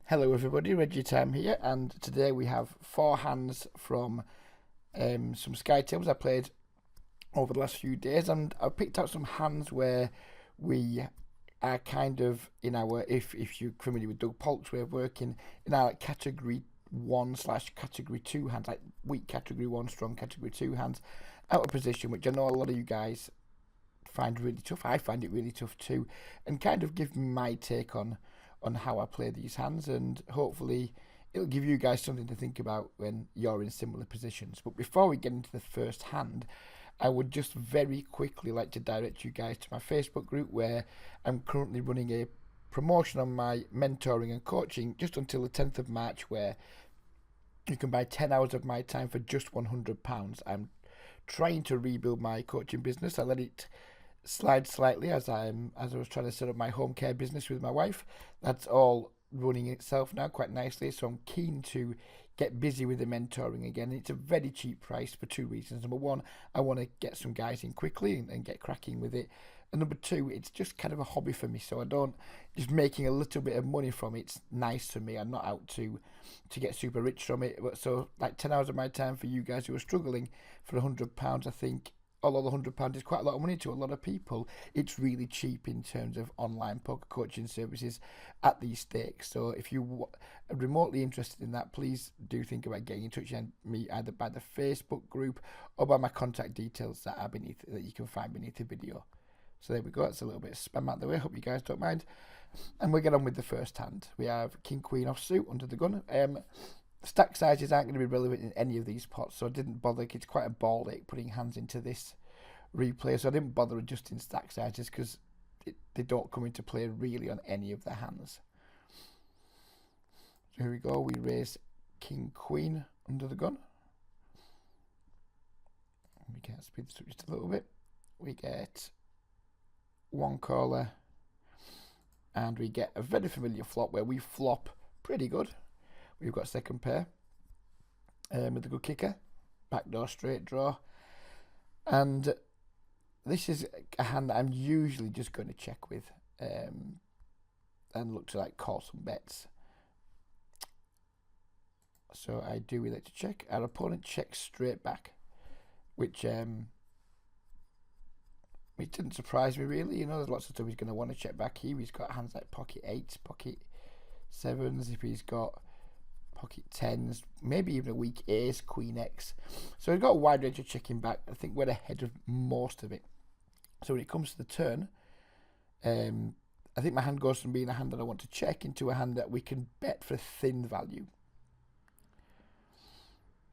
Hello everybody, Reggie Time here, and today we have four hands from some Sky tables I played over the last few days, and I've picked out some hands where we are kind of in our, if you're familiar with Doug Polk's way of working, in our category 1 slash category 2 hands, like weak category 1, strong category 2 hands, out of position, which I know a lot of you guys find really tough. I find it really tough too, and kind of give my take on how I play these hands, and hopefully it'll give you guys something to think about when you're in similar positions. But before we get into the first hand, I would just very quickly like to direct you guys to my Facebook group, where I'm currently running a promotion on my mentoring and coaching just until the 10th of March, where you can buy 10 hours of my time for just £100. I'm trying to rebuild my coaching business. I let it slide slightly as I was trying to set up my home care business with my wife. That's all running itself now quite nicely, so I'm keen to get busy with the mentoring again. It's a very cheap price for two reasons. Number one, I want to get some guys in quickly and get cracking with it. And number two, it's just kind of a hobby for me, so I don't just making a little bit of money from it's nice to me. I'm not out to get super rich from it. But so like 10 hours of my time for you guys who are struggling for £100, I think although the £100 is quite a lot of money to a lot of people, it's really cheap in terms of online poker coaching services at these stakes. So if you are remotely interested in that, please do think about getting in touch with me either by the Facebook group or by my contact details that are beneath, that you can find beneath the video. So there we go. It's a little bit of spam out the way. Hope you guys don't mind. And we'll get on with the first hand. We have King Queen offsuit under the gun. Stack sizes aren't going to be relevant in any of these pots, so I didn't bother. It's quite a ball ache putting hands into this replay, so I didn't bother adjusting stack sizes because they don't come into play really on any of the hands. So here we go. We raise King Queen under the gun. We can speed this up just a little bit. We get one caller, and we get a very familiar flop where we flop pretty good. We've got second pair with a good kicker, backdoor straight draw, and this is a hand that I'm usually just going to check with and look to like call some bets. So I do elect to check. Our opponent checks straight back, which didn't surprise me really. You know, there's lots of stuff he's going to want to check back here. He's got hands like pocket eights, pocket sevens. If he's got pocket tens, maybe even a weak ace, queen x. So we've got a wide range of checking back. I think we're ahead of most of it. So when it comes to the turn, I think my hand goes from being a hand that I want to check into a hand that we can bet for thin value.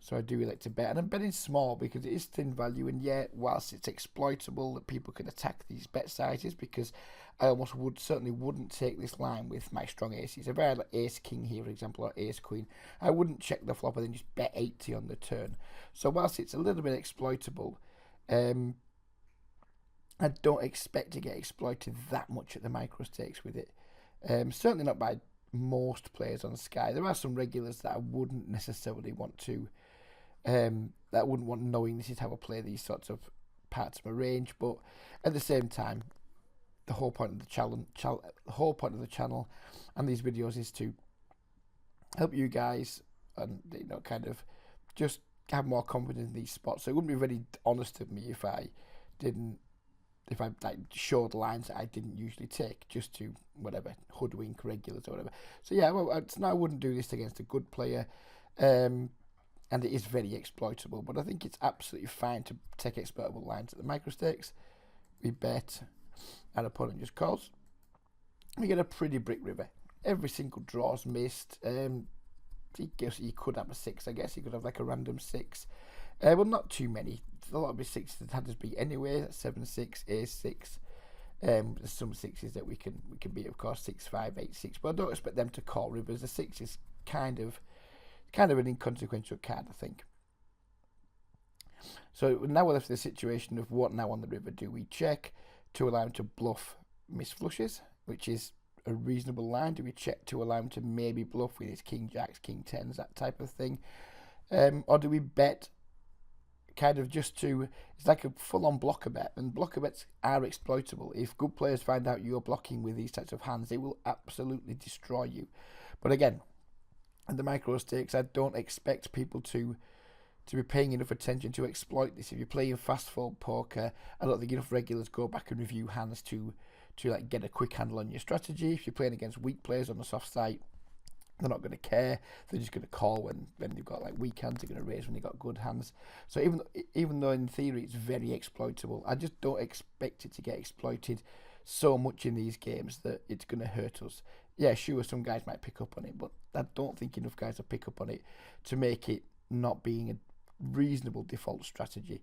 So I do elect to bet, and I'm betting small because it is thin value, and yet whilst it's exploitable that people can attack these bet sizes, because I almost certainly wouldn't take this line with my strong aces. If I had like ace king here, for example, or ace queen, I wouldn't check the flop and then just bet 80 on the turn. So whilst it's a little bit exploitable, I don't expect to get exploited that much at the micro stakes with it. Certainly not by most players on Sky. There are some regulars that I wouldn't necessarily want to, that I wouldn't want knowing this is how I play these sorts of parts of my range. But at the same time, the whole point of the channel and these videos is to help you guys and kind of just have more confidence in these spots. So it wouldn't be very honest of me if I like showed lines that I didn't usually take just to whatever hoodwink regulars or whatever. So yeah, well, I wouldn't do this against a good player, and it is very exploitable. But I think it's absolutely fine to take exploitable lines at the micro stakes. We bet, our opponent just calls. We get a pretty brick river. Every single draw's missed. He could have a six, I guess. He could have like a random six. Well, not too many. A lot of his sixes that had us beat anyway. That's 7-6, ace 6. There's some sixes that we can beat, of course, 6-5, 8-6. But I don't expect them to call rivers. The six is kind of an inconsequential card, I think. So now we're left in the situation of what now on the river do we check to allow him to bluff miss flushes, which is a reasonable line. Do we check to allow him to maybe bluff with his king jacks, king tens, that type of thing, or do we bet kind of just to, it's like a full-on blocker bet, and blocker bets are exploitable. If good players find out you're blocking with these types of hands, they will absolutely destroy you. But again, in the micro stakes, I don't expect people to be paying enough attention to exploit this. If you're playing fast fold poker, I don't think enough regulars go back and review hands to like get a quick handle on your strategy. If you're playing against weak players on the soft side, they're not going to care. They're just going to call when they've got like weak hands. They're going to raise when they've got good hands. So even though in theory it's very exploitable, I just don't expect it to get exploited so much in these games that it's going to hurt us. Yeah, sure, some guys might pick up on it, but I don't think enough guys will pick up on it to make it not being a reasonable default strategy.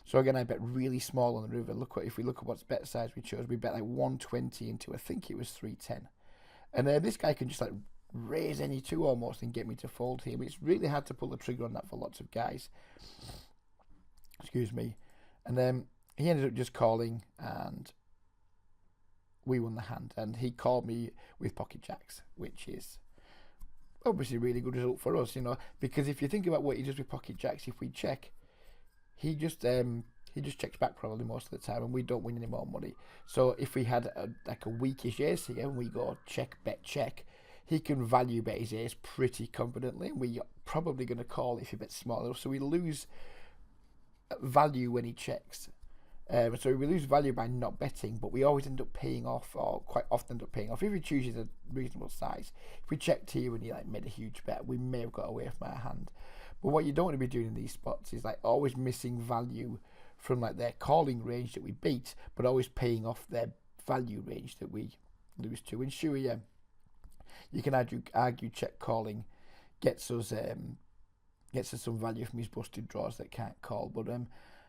So again, I bet really small on the river. If we look at what's bet size we chose, we bet like 120 into, I think it was 310. And this guy can just like raise any two almost and get me to fold here. But it's really hard to pull the trigger on that for lots of guys. Excuse me. And then he ended up just calling, and we won the hand. And he called me with pocket jacks, which is obviously a really good result for us, because if you think about what he does with pocket jacks, if we check, he just checks back probably most of the time, and we don't win any more money. So if we had a weakish ace here and we go check, bet, check, he can value bet his ace pretty confidently. We're probably going to call if he bets small enough, so we lose value when he checks. So we lose value by not betting, but we always end up paying off, or quite often end up paying off if he chooses a reasonable size. If we checked here and he like made a huge bet, we may have got away from our hand. But what you don't want to be doing in these spots is like always missing value from like their calling range that we beat, but always paying off their value range that we lose to. And sure, yeah, you can argue check calling gets us some value from his busted draws that can't call, but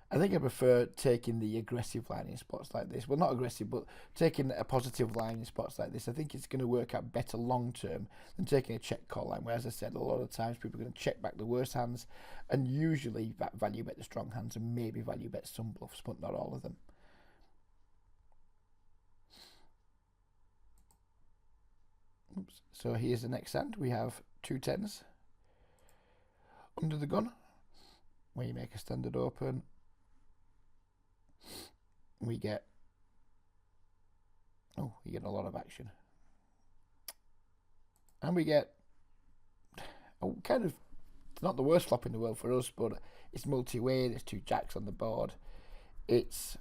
I think I prefer taking the aggressive line in spots like this. Well, not aggressive, but taking a positive line in spots like this. I think it's going to work out better long term than taking a check call line, where, as I said, a lot of times people are going to check back the worst hands and usually value bet the strong hands and maybe value bet some bluffs, but not all of them. Oops. So here's the next hand. We have 2 10s under the gun, where you make a standard open. We get a lot of action, and we get kind of not the worst flop in the world for us, but it's multi-way. There's 2 jacks on the board. It's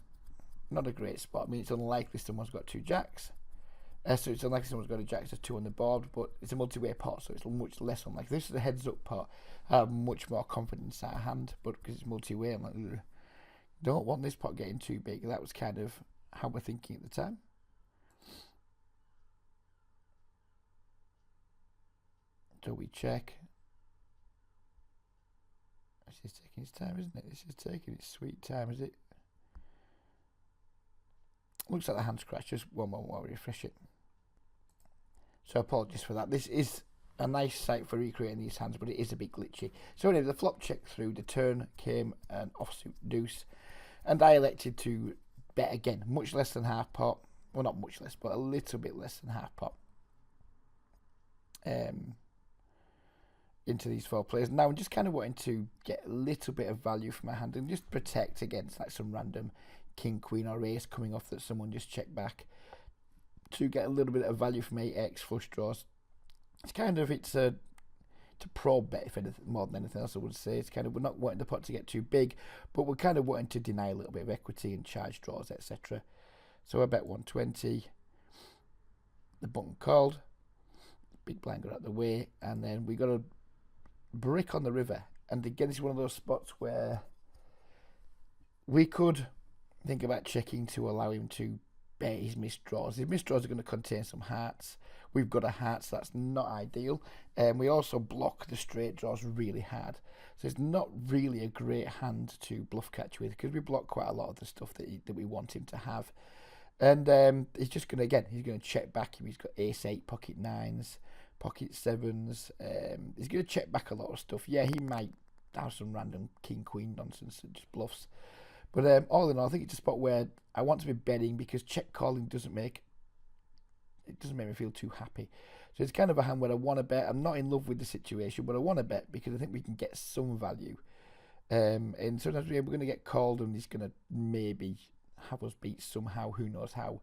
not a great spot. I mean, it's unlikely someone's got 2 jacks, so it's unlikely someone's got a jack. There's 2 on the board, but it's a multi-way pot, so it's much less unlikely. This is a heads-up pot. I have much more confidence in our hand, but because it's multi-way, I'm like, ugh. Don't want this pot getting too big. That was kind of how we're thinking at the time. So we check. This is taking its time, isn't it? This is taking its sweet time, is it? Looks like the hand's crashed. Just one moment while we refresh it. So apologies for that. This is a nice site for recreating these hands, but it is a bit glitchy. So anyway, the flop checked through. The turn came an offsuit deuce. And I elected to bet again, much less than half pot. Well, not much less, but a little bit less than half pot. Into these 4 players. Now I'm just kind of wanting to get a little bit of value from my hand and just protect against like some random king, queen or ace coming off that someone just checked back, to get a little bit of value from 8x flush draws. It's a pro bet, if anything, more than anything else I would say. It's kind of, we're not wanting the pot to get too big, but we're kind of wanting to deny a little bit of equity and charge draws, etc. So I bet 120. The button called. Big blind got out of the way, and then we got a brick on the river. And again, this is one of those spots where we could think about checking to allow him to bet his missed draws. His missed draws are going to contain some hearts. We've got a heart, so that's not ideal. And we also block the straight draws really hard. So it's not really a great hand to bluff catch with, because we block quite a lot of the stuff that we want him to have. And he's just going to, he's going to check back if he's got ace-8, pocket 9s, pocket 7s. He's going to check back a lot of stuff. Yeah, he might have some random king-queen nonsense and just bluffs. But all in all, I think it's a spot where I want to be betting, because check calling doesn't make me feel too happy. So it's kind of a hand where I want to bet. I'm not in love with the situation, but I want to bet because I think we can get some value. And sometimes we're going to get called and he's going to maybe have us beat somehow, who knows how.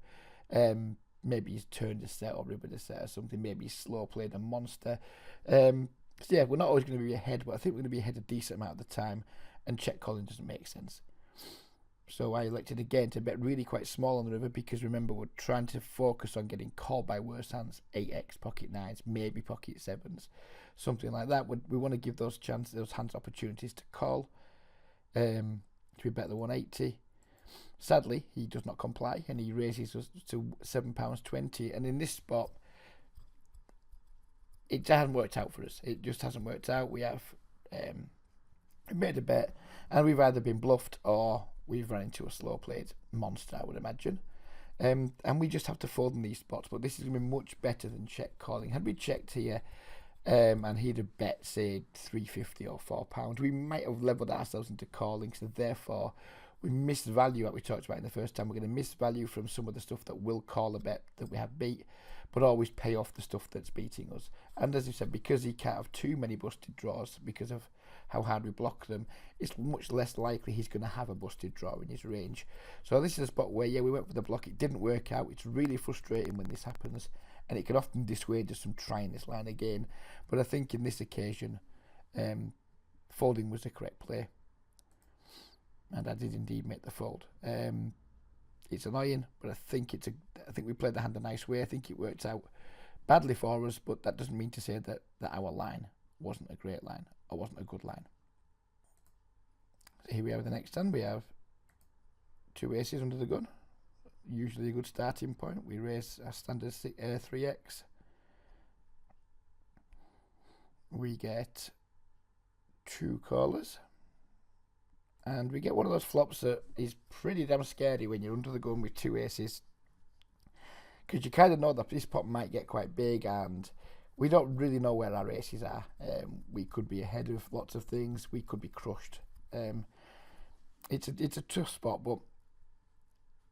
Maybe he's turned a set or rivered a set or something, maybe he's slow played a monster. So yeah, we're not always going to be ahead, but I think we're going to be ahead a decent amount of the time, and check calling doesn't make sense. So I elected again to bet really quite small on the river because remember we're trying to focus on getting called by worse hands, 8x, pocket 9s, maybe pocket 7s, something like that. We want to give those hands opportunities to call. To be bet the 180. Sadly, he does not comply and he raises us to £7.20. And in this spot, it hasn't worked out for us. It just hasn't worked out. We have made a bet and we've either been bluffed or we've run into a slow played monster, I would imagine. And we just have to fold in these spots. But this is going to be much better than check calling. Had we checked here and he'd have bet, say, £3.50 or £4, we might have levelled ourselves into calling. So therefore, we missed value, like we talked about in the first time. We're going to miss value from some of the stuff that will call a bet that we have beat, but always pay off the stuff that's beating us. And as you said, because he can't have too many busted draws because of how hard we block them, it's much less likely he's going to have a busted draw in his range. So this is a spot where, yeah, we went for the block. It didn't work out. It's really frustrating when this happens, and it can often dissuade us from trying this line again. But I think in this occasion, folding was the correct play. And I did indeed make the fold. It's annoying, but I think we played the hand a nice way. I think it worked out badly for us, but that doesn't mean to say that our line wasn't a great line or wasn't a good line. So here we have the next hand. We have 2 aces under the gun. Usually a good starting point. We raise our standard 3x. We get 2 callers. And we get one of those flops that is pretty damn scary when you're under the gun with 2 aces. Because you kind of know that this pot might get quite big and we don't really know where our aces are. We could be ahead of lots of things. We could be crushed. It's a tough spot, but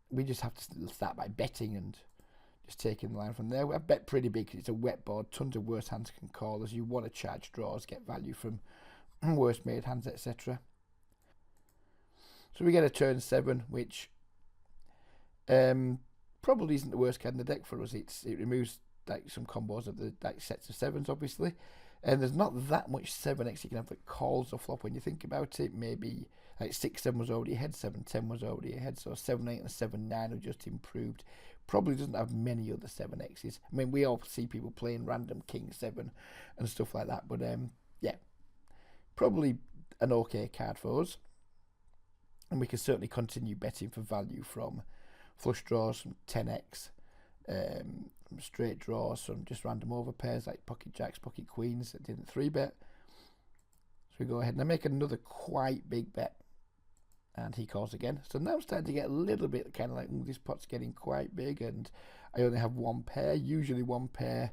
we just have to start by betting and just taking the line from there. I bet pretty big because it's a wet board. Tons of worse hands can call us. You want to charge draws, get value from worse made hands, etc. So we get a turn 7, which probably isn't the worst card in the deck for us. It removes like some combos of the sets of 7s, obviously. And there's not that much 7x you can have that calls a flop when you think about it. Maybe like 6-7 was already ahead, 7-10 was already ahead, so 7-8 and 7-9 have just improved. Probably doesn't have many other 7x's. I mean, we all see people playing random King 7 and stuff like that, but yeah, probably an okay card for us. And we can certainly continue betting for value from flush draws, from 10x, from straight draws, from just random overpairs like pocket jacks, pocket queens that didn't 3-bet. So we go ahead and I make another quite big bet. And he calls again. So now I'm starting to get a little bit kind of like, this pot's getting quite big and I only have 1 pair. Usually 1 pair,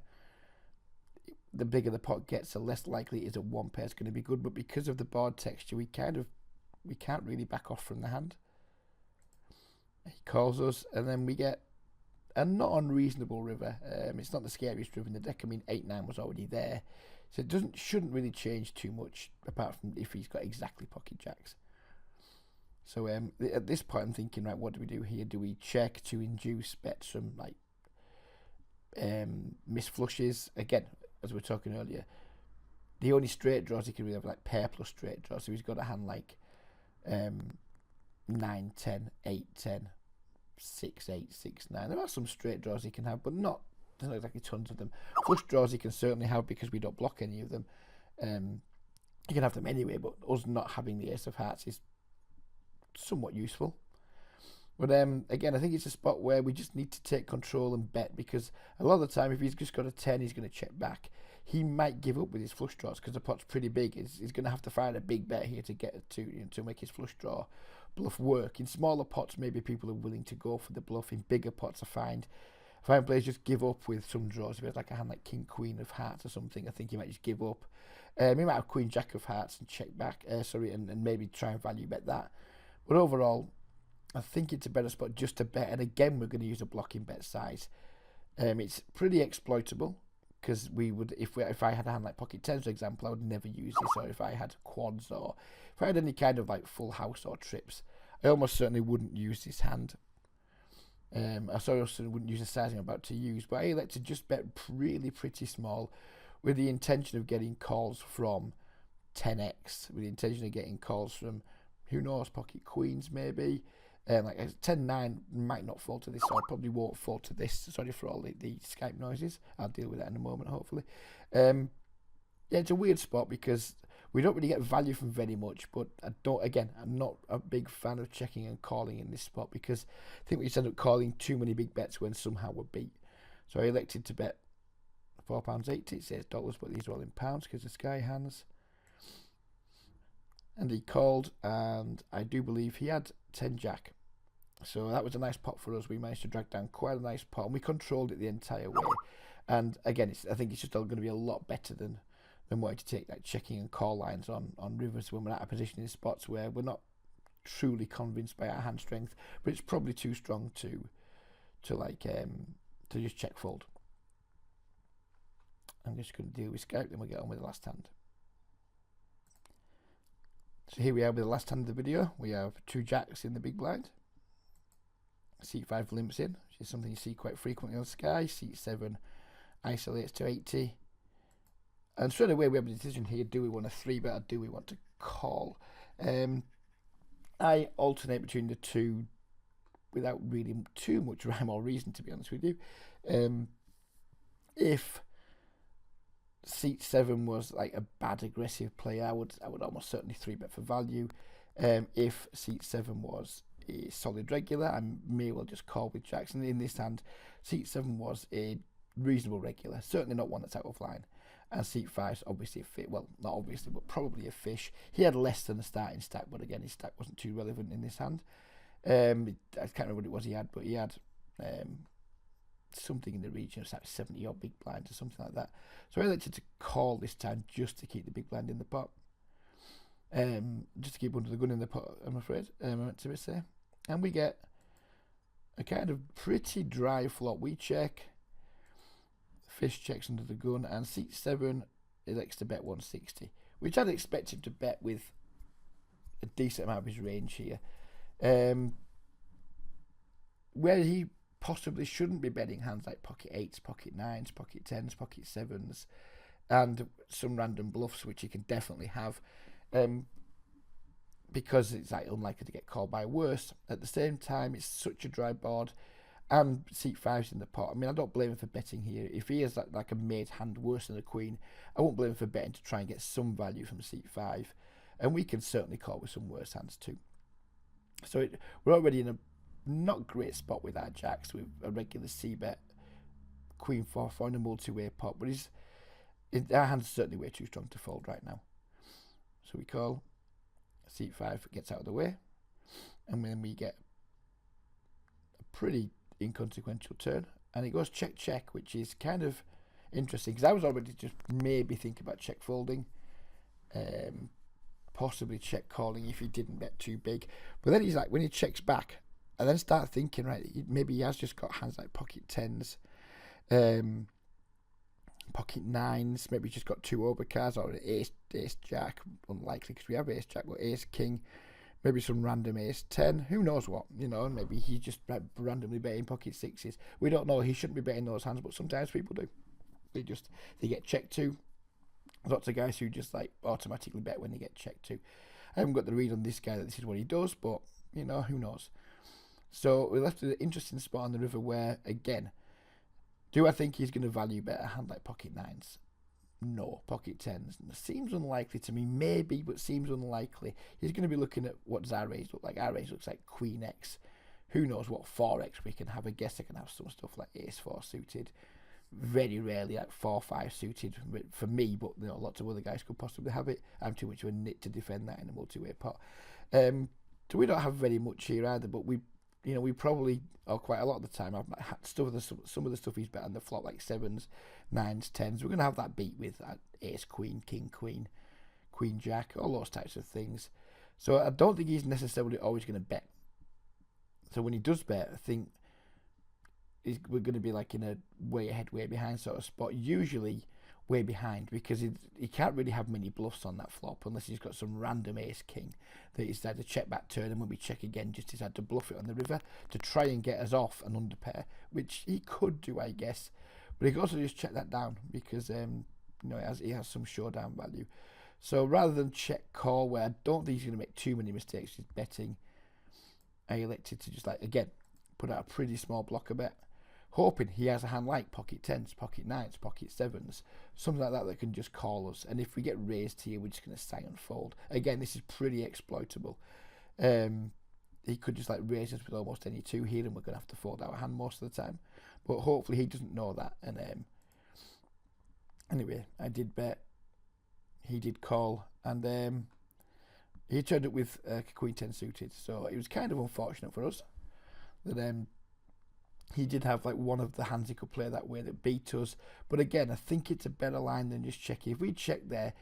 the bigger the pot gets, the less likely it is that 1 pair is going to be good. But because of the board texture, we can't really back off from the hand. He calls us, and then we get a not unreasonable river. It's not the scariest river in the deck. I mean, 8-9 was already there, so it shouldn't really change too much, apart from if he's got exactly pocket jacks. So at this point, I'm thinking, right, what do we do here? Do we check to induce bets from like miss flushes? Again, as we were talking earlier, the only straight draws he can really have like pair plus straight draws. So he's got a hand like 9, 10, 8, 10, 6, 8, 6, 9. There are some straight draws he can have, but not exactly tons of them. Flush draws he can certainly have because we don't block any of them. He can have them anyway, but us not having the ace of hearts is somewhat useful. But again, I think it's a spot where we just need to take control and bet, because a lot of the time if he's just got a 10 he's going to check back. He might give up with his flush draws because the pot's pretty big. He's going to have to find a big bet here to get to make his flush draw bluff work. In smaller pots, maybe people are willing to go for the bluff. In bigger pots, I find players just give up with some draws. If it's like a hand like King Queen of Hearts or something, I think he might just give up. He might have Queen Jack of Hearts and check back. And maybe try and value bet that. But overall, I think it's a better spot just to bet. And again, we're going to use a blocking bet size. It's pretty exploitable, because we would, if I had a hand like pocket tens, for example, I would never use this. Or if I had quads, or if I had any kind of like full house or trips, I almost certainly wouldn't use this hand. I also wouldn't use the sizing I'm about to use, but I elect to just bet really pretty small, with the intention of getting calls from 10x, with the intention of getting calls from, who knows, pocket queens maybe. Like 10-9 might not fall to this, so I probably won't fall to this. Sorry for all the Skype noises. I'll deal with that in a moment, hopefully. Yeah, it's a weird spot because we don't really get value from very much, but I'm not a big fan of checking and calling in this spot, because I think we just end up calling too many big bets when somehow we're beat. So I elected to bet £4.80. It says dollars, but these are all in pounds because of Sky hands. And he called, and I do believe he had 10 jack. So that was a nice pot for us. We managed to drag down quite a nice pot, and we controlled it the entire way. And again, I think it's just all going to be a lot better than wanting to take like checking and call lines on rivers when we're at a position in spots where we're not truly convinced by our hand strength, but it's probably too strong to just check fold. I'm just going to deal with Skype, then we'll get on with the last hand. So here we are with the last hand of the video. We have 2 jacks in the big blind. Seat 5 limps in, which is something you see quite frequently on Sky. Seat 7 isolates to 80. And straight away we have a decision here. Do we want a 3-bet or do we want to call? I alternate between the two without really too much rhyme or reason, to be honest with you. If seat 7 was like a bad aggressive play, I would almost certainly 3-bet for value. If seat 7 was a solid regular, I may well just call with jacks. And in this hand, seat 7 was a reasonable regular, certainly not one that's out of line. And seat 5's obviously a fish. Well, not obviously, but probably a fish. He had less than a starting stack, but again, his stack wasn't too relevant in this hand. I can't remember what it was he had, but he had something in the region of 70 or big blinds or something like that. So I elected to call this time just to keep the big blind in the pot. Just to keep under the gun in the pot, I'm afraid, I meant to say. And we get a kind of pretty dry flop. We check, fish checks under the gun, and seat 7 elects to bet 160, which I'd expect him to bet with a decent amount of his range here. Where he possibly shouldn't be betting hands like pocket 8s, pocket 9s, pocket 10s, pocket 7s, and some random bluffs, which he can definitely have, because it's like unlikely to get called by worse. At the same time, it's such a dry board, and seat 5's in the pot. I mean, I don't blame him for betting here. If he has like a made hand worse than a queen, I won't blame him for betting to try and get some value from seat 5, and we can certainly call with some worse hands too. So we're already in a not great spot with our jacks, with a regular c-bet, queen 4-4 in a multi-way pot, but our hand's certainly way too strong to fold right now. So we call, seat 5 gets out of the way, and then we get a pretty inconsequential turn, and it goes check check, which is kind of interesting because I was already just maybe thinking about check folding, possibly check calling if he didn't bet too big. But then he's like, when he checks back, I then start thinking, right, maybe he has just got hands like pocket 10s, pocket 9s, maybe he's just got 2 overcards, or an ace jack, unlikely because we have ace jack, but ace king, maybe some random ace 10, who knows what, maybe he's just randomly betting pocket 6s. We don't know. He shouldn't be betting those hands, but sometimes people do. They get checked to. Lots of guys who just like automatically bet when they get checked to. I haven't got the read on this guy that this is what he does, but who knows. So we're left with an interesting spot on the river where, again, do I think he's going to value bet a hand like pocket 9s? No. Pocket 10s? Seems unlikely to me. Maybe, but seems unlikely. He's going to be looking at what does our raise look like. Our raise looks like queen x. Who knows what 4x we can have. I guess I can have some stuff like ace 4 suited. Very rarely like 4-5 suited for me, but lots of other guys could possibly have it. I'm too much of a nit to defend that in a multi-way pot. So we don't have very much here either, but we probably, or quite a lot of the time, some of the stuff he's bet on the flop, like 7s, 9s, 10s. We're going to have that beat with ace, queen, king, queen, queen, jack, all those types of things. So I don't think he's necessarily always going to bet. So when he does bet, I think we're going to be like in a way ahead, way behind sort of spot. Usually way behind, because he can't really have many bluffs on that flop unless he's got some random ace king that he's decided to check back turn, and when we check again just decide to bluff it on the river to try and get us off an underpair, which he could do, I guess, but he could also just check that down because you know, he has some showdown value. So rather than check call, where I don't think he's going to make too many mistakes with betting, I elected to just, like, again, put out a pretty small blocker bet, hoping he has a hand like pocket tens, pocket nines, pocket sevens, something like that that can just call us. And if we get raised here, we're just going to stay and fold. Again, this is pretty exploitable. He could just like raise us with almost any two here, and we're going to have to fold our hand most of the time. But hopefully he doesn't know that. And anyway, I did bet. He did call, and he turned up with Queen 10 suited. So it was kind of unfortunate for us that he did have like one of the hands he could play that way that beat us. But again, I think it's a better line than just checking. If we check there,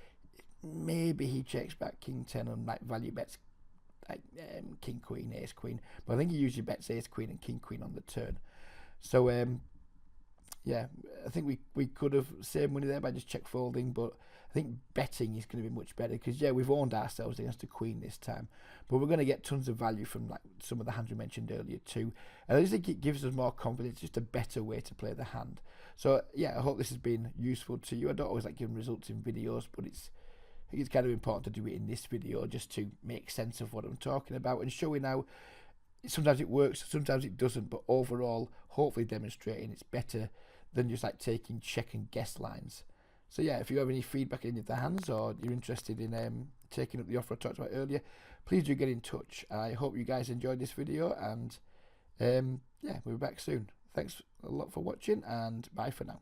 maybe he checks back King 10 and like value bets like King Queen, Ace Queen. But I think he usually bets Ace Queen and King Queen on the turn. So yeah, I think we could have saved money there by just check folding, but I think betting is going to be much better because, yeah, we've owned ourselves against a queen this time, but we're going to get tons of value from like some of the hands we mentioned earlier too. And I just think it gives us more confidence, just a better way to play the hand. So yeah, I hope this has been useful to you. I don't always like giving results in videos, but I think it's kind of important to do it in this video just to make sense of what I'm talking about and showing how sometimes it works, sometimes it doesn't, but overall, hopefully demonstrating it's better than just like taking check and guess lines. So yeah, if you have any feedback on any of the hands, or you're interested in taking up the offer I talked about earlier, please do get in touch. I hope you guys enjoyed this video, and yeah, we'll be back soon. Thanks a lot for watching, and bye for now.